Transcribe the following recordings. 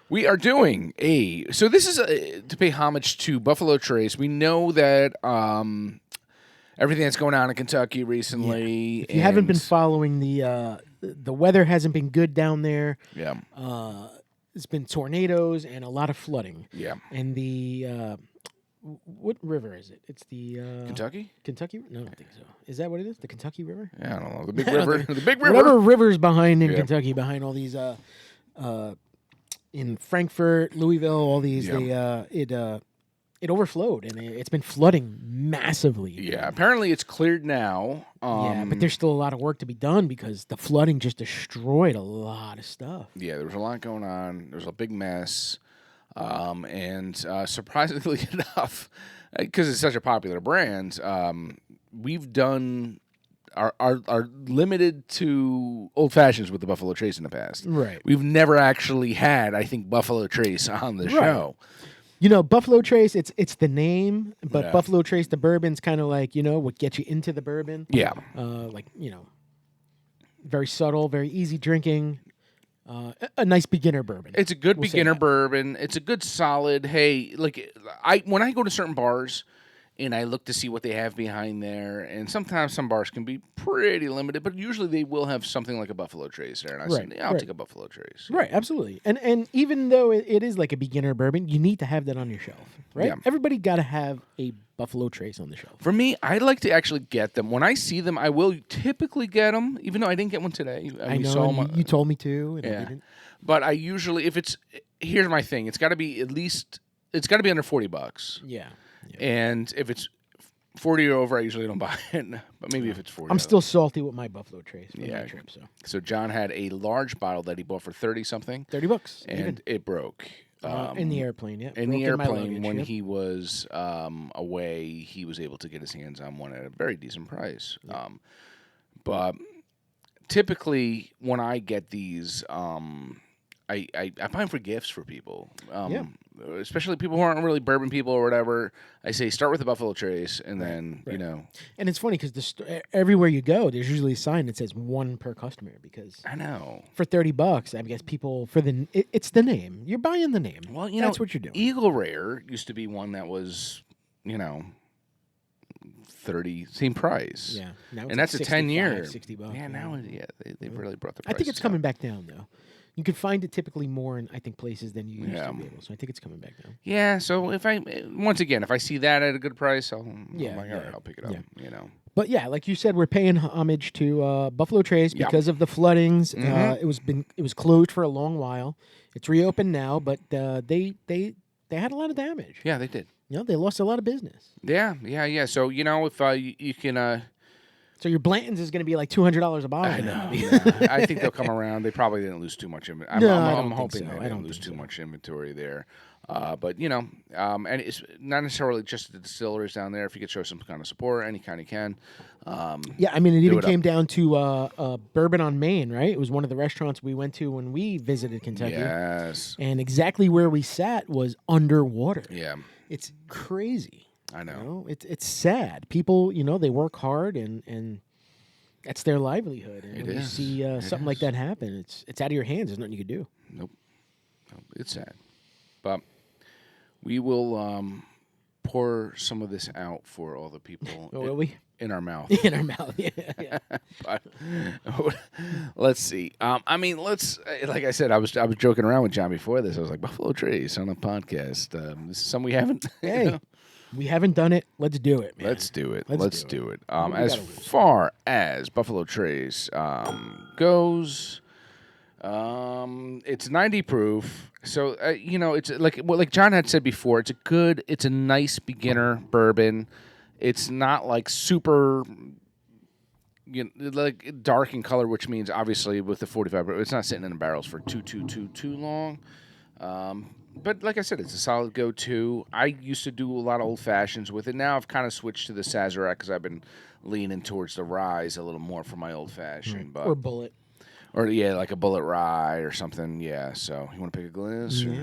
We are doing so this is to pay homage to Buffalo Trace. We know that everything that's going on in Kentucky recently. If you haven't been following the weather hasn't been good down there. Yeah. It's been tornadoes and a lot of flooding. Yeah. And the what river is it? It's the Kentucky? Kentucky? No, I don't think so. Is that what it is? The Kentucky River? Yeah, I don't know. The big river. The big river. Whatever river's behind in Kentucky, behind all these in Frankfort, Louisville, all these it overflowed and it's been flooding massively. Yeah, apparently it's cleared now. Yeah, but there's still a lot of work to be done because the flooding just destroyed a lot of stuff. Yeah, there was a lot going on. There was a big mess. And surprisingly enough, because it's such a popular brand, we've done are limited to old fashions with the Buffalo Trace in the past. Right. We've never actually had, I think, Buffalo Trace on the show. You know, Buffalo Trace, it's the name, but Buffalo Trace, the bourbon's kind of like, what gets you into the bourbon. Yeah. Very subtle, very easy drinking. A nice beginner bourbon. It's a good beginner bourbon. It's a good solid. Hey, when I go to certain bars and I look to see what they have behind there, and sometimes some bars can be pretty limited, but usually they will have something like a Buffalo Trace there, and I say, I'll take a Buffalo Trace. Right, absolutely. And even though it is like a beginner bourbon, you need to have that on your shelf, right? Yeah. Everybody got to have a Buffalo Trace on the shelf. For me, I like to actually get them. When I see them, I will typically get them, even though I didn't get one today. I know, you told me to, and I didn't. But I usually, here's my thing, it's got to be under $40. Yeah. And if it's 40 or over, I usually don't buy it. But maybe if it's 40, I'm still salty with my Buffalo Trace from that trip. So John had a large bottle that he bought for $30-something. $30, and it broke in the airplane. Yeah, in the airplane when he was away. He was able to get his hands on one at a very decent price. Yeah. But typically, when I get these, I buy them for gifts for people. Especially people who aren't really bourbon people or whatever. I say start with the Buffalo Trace, and then And it's funny because everywhere you go, there's usually a sign that says one per customer. Because I know for $30, I guess people it's the name. You're buying the name. Well, that's what you're doing. Eagle Rare used to be one that was, 30 same price. Yeah, now and that's a 10-year. $60. Yeah, now they've really brought the price. I think it's coming back down though. You can find it typically more in, I think, places than you used to be able. So I think it's coming back down. Yeah. So if I see that at a good price, I'll pick it up. Yeah. But yeah, like you said, we're paying homage to Buffalo Trace because of the floodings. Mm-hmm. It was closed for a long while. It's reopened now, but they had a lot of damage. Yeah, they did. They lost a lot of business. Yeah. So if you can. So your Blanton's is going to be like $200 a bottle. I know. Yeah. I think they'll come around. They probably didn't lose too much inventory. I'm hoping they didn't lose too much inventory there. But and it's not necessarily just the distilleries down there. If you could show some kind of support, any kind you can. I mean, it even came down to Bourbon on Main, right? It was one of the restaurants we went to when we visited Kentucky. Yes. And exactly where we sat was underwater. Yeah. It's crazy. I know. It's sad. People, they work hard and that's their livelihood. And when you see something like that happen, it's out of your hands. There's nothing you can do. Nope. It's sad. But we will pour some of this out for all the people. Will we? In our mouth. In our mouth, yeah. But let's see. Like I said, I was joking around with John before this. I was like, Buffalo Trace on a podcast. This is something we haven't. Hey. We haven't done it. Let's do it, man. Let's do it. Let's do it. As far as Buffalo Trace goes, it's 90 proof. So it's like John had said before. It's a nice beginner bourbon. It's not like super, like dark in color, which means obviously with the 45, it's not sitting in the barrels for too long. But like I said, it's a solid go-to. I used to do a lot of old fashions with it. Now I've kind of switched to the Sazerac because I've been leaning towards the ryes a little more for my old fashioned. Or Bullet. Or like a Bullet rye or something. Yeah. So you want to pick a glass? Yeah.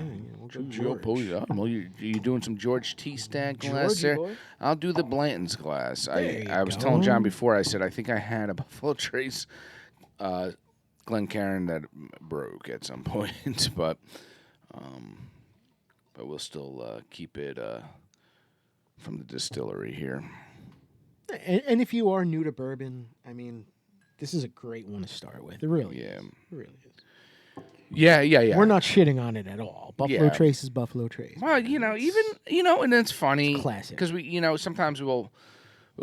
Well, you doing some George T. Stagg glass there? Boy. I'll do the Blanton's glass. I was go. telling John before. I said I think I had a Buffalo Trace Glencairn that broke at some point, but we'll still keep it from the distillery here. And if you are new to bourbon, I mean, this is a great one to start with. It really is. It really is. Yeah. We're not shitting on it at all. Buffalo Trace is Buffalo Trace. Well, and it's funny. It's classic. Because sometimes we'll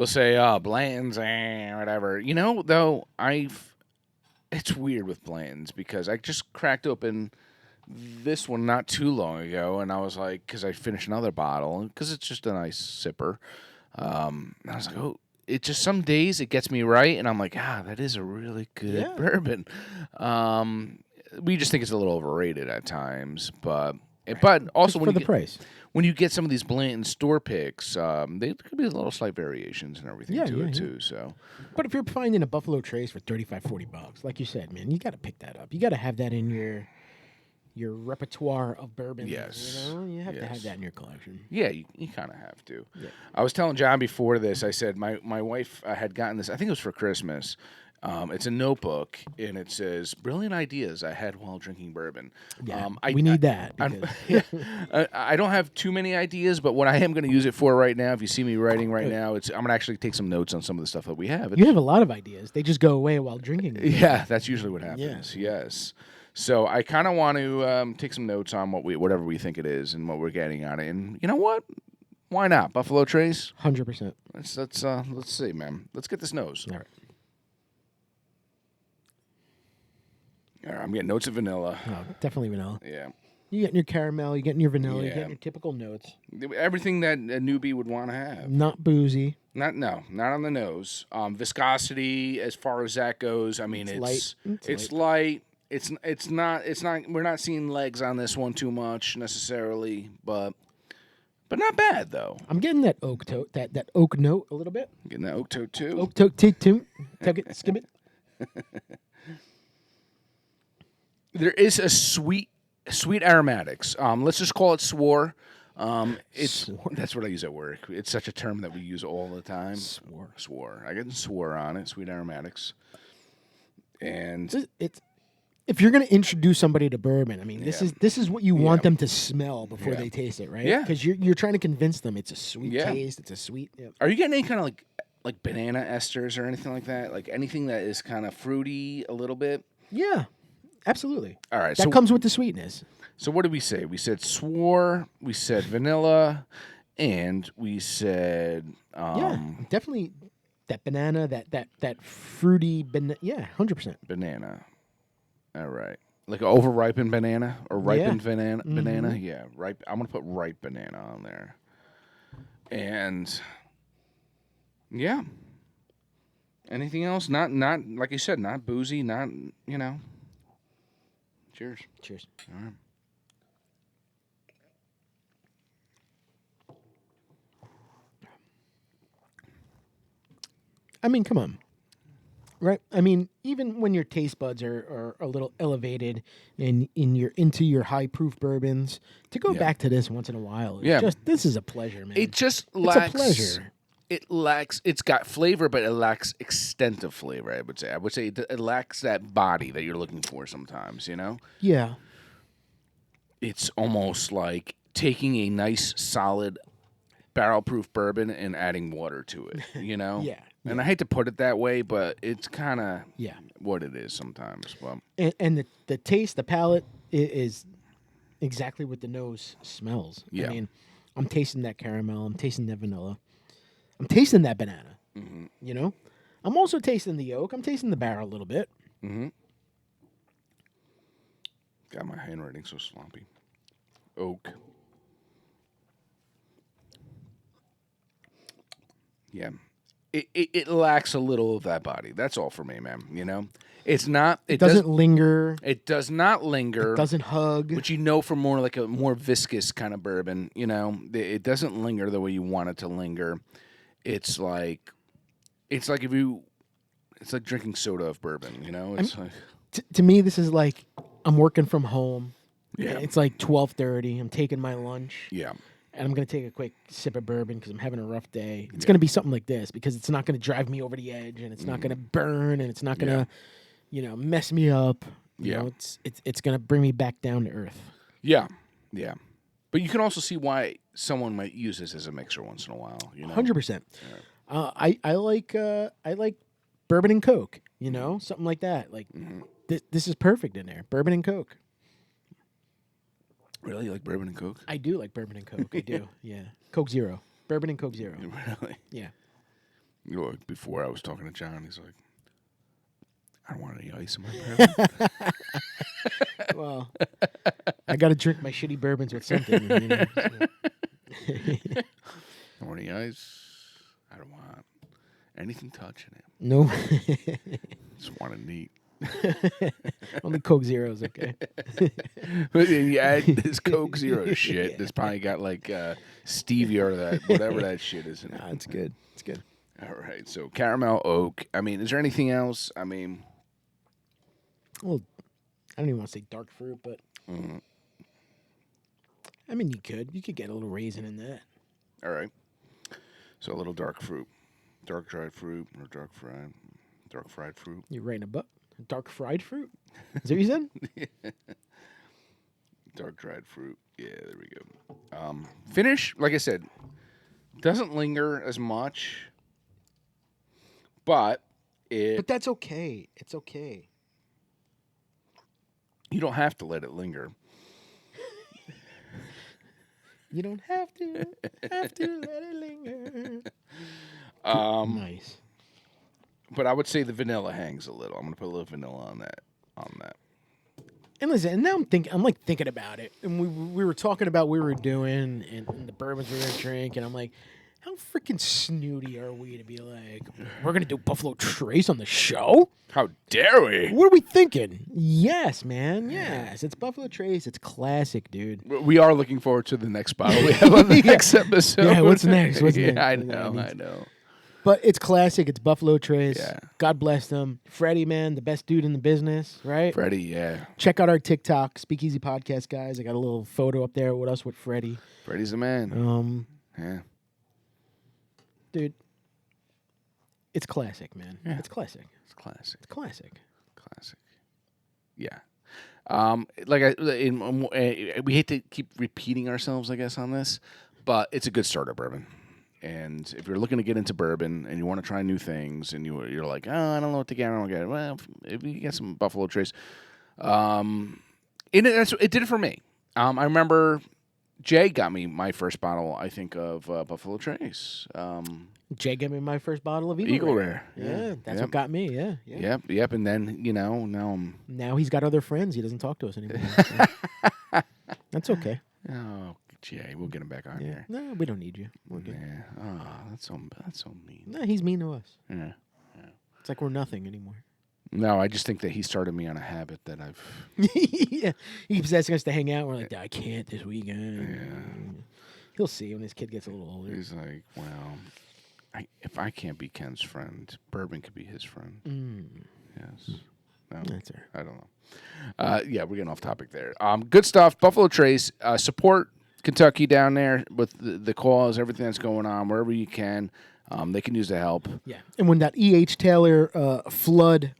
say, oh, Blanton's, whatever. Though it's weird with Blanton's because I just cracked open this one not too long ago, and I was like, because I finished another bottle, because it's just a nice sipper. I was like, oh, it just some days it gets me right, and I'm like, that is a really good bourbon. We just think it's a little overrated at times, but also for the price. When you get some of these Blanton store picks, there could be little slight variations and everything too. So, but if you're finding a Buffalo Trace for $35-$40, like you said, man, you got to pick that up. You got to have that in your repertoire of bourbon. Yes. You have to have that in your collection. Yeah, you kind of have to. Yeah. I was telling John before this, I said my wife had gotten this, I think it was for Christmas. It's a notebook, and it says, "Brilliant ideas I had while drinking bourbon." Yeah, we need that. I don't have too many ideas, but what I am going to use it for right now, if you see me writing right now, I'm going to actually take some notes on some of the stuff that we have. You have a lot of ideas. They just go away while drinking. Yeah, that's usually what happens. Yeah. Yes. So I kind of want to take some notes on whatever we think it is and what we're getting on it. And you know what? Why not? Buffalo Trace? 100%. Let's see, man. Let's get this nose. All right. All right, I'm getting notes of vanilla. Oh, definitely vanilla. Yeah. You're getting your caramel, you're getting your vanilla, you're getting your typical notes. Everything that a newbie would want to have. Not boozy. Not on the nose. Viscosity, as far as that goes, I mean, it's light. It's not. We're not seeing legs on this one too much necessarily, but not bad though. I'm getting that oak tote, that oak note a little bit. Getting that oak tote too. Oak tote, too. Tuck it, skim it. There is a sweet aromatics. Let's just call it swore. That's what I use at work. It's such a term that we use all the time. Swore. I get swore on it. Sweet aromatics. And it's if you're going to introduce somebody to bourbon, I mean, this is what you want them to smell before they taste it, right? Yeah. Because you're trying to convince them it's a sweet taste. It's a sweet. Yeah. Are you getting any kind of like banana esters or anything like that? Like anything that is kind of fruity a little bit? Yeah. Absolutely. All right. That comes with the sweetness. So what did we say? We said swore, we said vanilla, and we said definitely that banana, that fruity banana. Yeah, 100%. Banana. All right. Like an overripened banana or ripened banana. Yeah, ripe. I'm gonna put ripe banana on there. And yeah. Anything else? Not like you said, not boozy, not Cheers. Cheers. All right. I mean, come on. Right? I mean, even when your taste buds are a little elevated and you're into your high proof bourbons, to go back to this once in a while, this is a pleasure, man. It just it's a pleasure. It's got flavor, but it lacks extent of flavor, I would say. It lacks that body that you're looking for sometimes, Yeah. It's almost like taking a nice, solid, barrel-proof bourbon and adding water to it, Yeah. And I hate to put it that way, but it's kind of Yeah. what it is sometimes. Well, and the taste, the palate is exactly what the nose smells. Yeah. I mean, I'm tasting that caramel. I'm tasting that vanilla. I'm tasting that banana. Mm-hmm. I'm also tasting the oak. I'm tasting the barrel a little bit. Mm-hmm. God, my handwriting's so sloppy. Oak. Yeah. It lacks a little of that body. That's all for me, man. It's not. It doesn't linger. It does not linger. It doesn't hug. Which from more like a more viscous kind of bourbon. It doesn't linger the way you want it to linger. It's like drinking soda of bourbon. It's like to me, this is like I'm working from home. Yeah. It's like 12:30. I'm taking my lunch. Yeah. And I'm going to take a quick sip of bourbon because I'm having a rough day. It's going to be something like this because it's not going to drive me over the edge and it's not going to burn and it's not going to, mess me up. Yeah. It's gonna bring me back down to earth. Yeah. Yeah. But you can also see why someone might use this as a mixer once in a while. 100%. I like bourbon and Coke. Something like that. Like this is perfect in there. Bourbon and Coke. Really, you like bourbon and Coke? I do like bourbon and Coke. I do. Yeah. Coke Zero. Bourbon and Coke Zero. Really? Yeah. Before I was talking to John, he's like, I don't want any ice in my bourbon. Well, I got to drink my shitty bourbons with something. I don't want any ice. I don't want anything touching it. No. Just want it neat. Only Coke Zero's okay. But you add this Coke Zero shit. That's probably got like stevia or that whatever that shit is in it. It's good. It's good. All right. So caramel oak. I mean, is there anything else? I mean, well, I don't even want to say dark fruit, but I mean, you could get a little raisin in that. All right. So a little dark fruit, dark dried fruit, or dark fried fruit. You're right in a butt. Dark fried fruit? Is that what you said? Yeah. Dark dried fruit. Yeah, there we go. Finish, like I said, doesn't linger as much, but But that's okay. It's okay. You don't have to let it linger. You don't have to let it linger. Nice. But I would say the vanilla hangs a little. I'm gonna put a little vanilla on that. And listen, and now I'm thinking about it, and we were talking about what we were doing and the bourbons we were gonna drink, and I'm like, how freaking snooty are we to be like, we're gonna do Buffalo Trace on the show? How dare we? What are we thinking? Yes, man. Yes, it's Buffalo Trace. It's classic, dude. We are looking forward to the next bottle we have on the next episode. Yeah, what's next? I know. But it's classic. It's Buffalo Trace. Yeah. God bless them. Freddie, man, the best dude in the business, right? Freddie, yeah. Check out our TikTok, Speakeasy Podcast, guys. I got a little photo up there with us with Freddie. Freddie's the man. Yeah. Dude, it's classic, man. Yeah. It's classic. It's classic. It's classic. Classic. Yeah. We hate to keep repeating ourselves, I guess, on this, but it's a good starter bourbon. And if you're looking to get into bourbon and you want to try new things and you're like, oh, I don't know what to get, I don't get it. Well, if you get some Buffalo Trace, it did it for me. I remember Jay got me my first bottle, I think, of Buffalo Trace. Jay gave me my first bottle of Eagle Rare. Yeah, that's what got me. Yeah. Yep. And then now he's got other friends. He doesn't talk to us anymore. That's okay. Oh, Jay, we'll get him back on here. No, we don't need you. We're good. Yeah. Oh, that's so mean. No, he's mean to us. Yeah. It's like we're nothing anymore. No, I just think that he started me on a habit that I've. Yeah, he keeps asking us to hang out. We're like, I can't this weekend. Yeah. He'll see when his kid gets a little older. He's like, well, if I can't be Ken's friend, bourbon could be his friend. Yes. No, that's her. I don't know. Yeah, we're getting off topic there. Good stuff. Buffalo Trace. Support Kentucky down there with the cause, everything that's going on, wherever you can. They can use the help. Yeah. And when that E.H. Taylor flood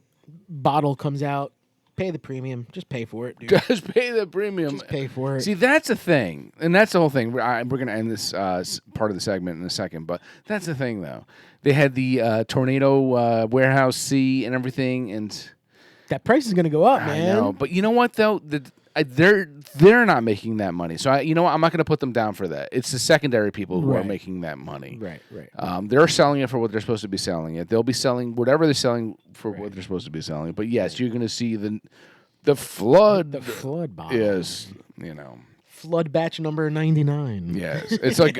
bottle comes out, pay the premium. Just pay for it, dude. Just pay the premium. Just pay for it. See, that's the thing. And that's the whole thing. We're going to end this part of the segment in a second. But that's the thing, though. They had the Tornado Warehouse C and everything. And that price is going to go up, man. I know. But you know what, though? They're not making that money. So, I'm not going to put them down for that. It's the secondary people who are making that money. Right. They're selling it for what they're supposed to be selling it. They'll be selling whatever they're selling for what they're supposed to be selling. But, yes, you're going to see the flood. The flood bottle. Yes, Flood batch number 99. Yes. It's like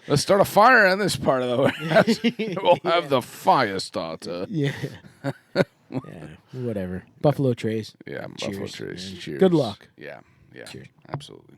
let's start a fire in this part of the warehouse. We'll have the fire starter. Yeah. Yeah, whatever. Buffalo Trace. Yeah, Cheers, Buffalo Trace. man. Cheers. Good luck. Yeah. Cheers. Absolutely.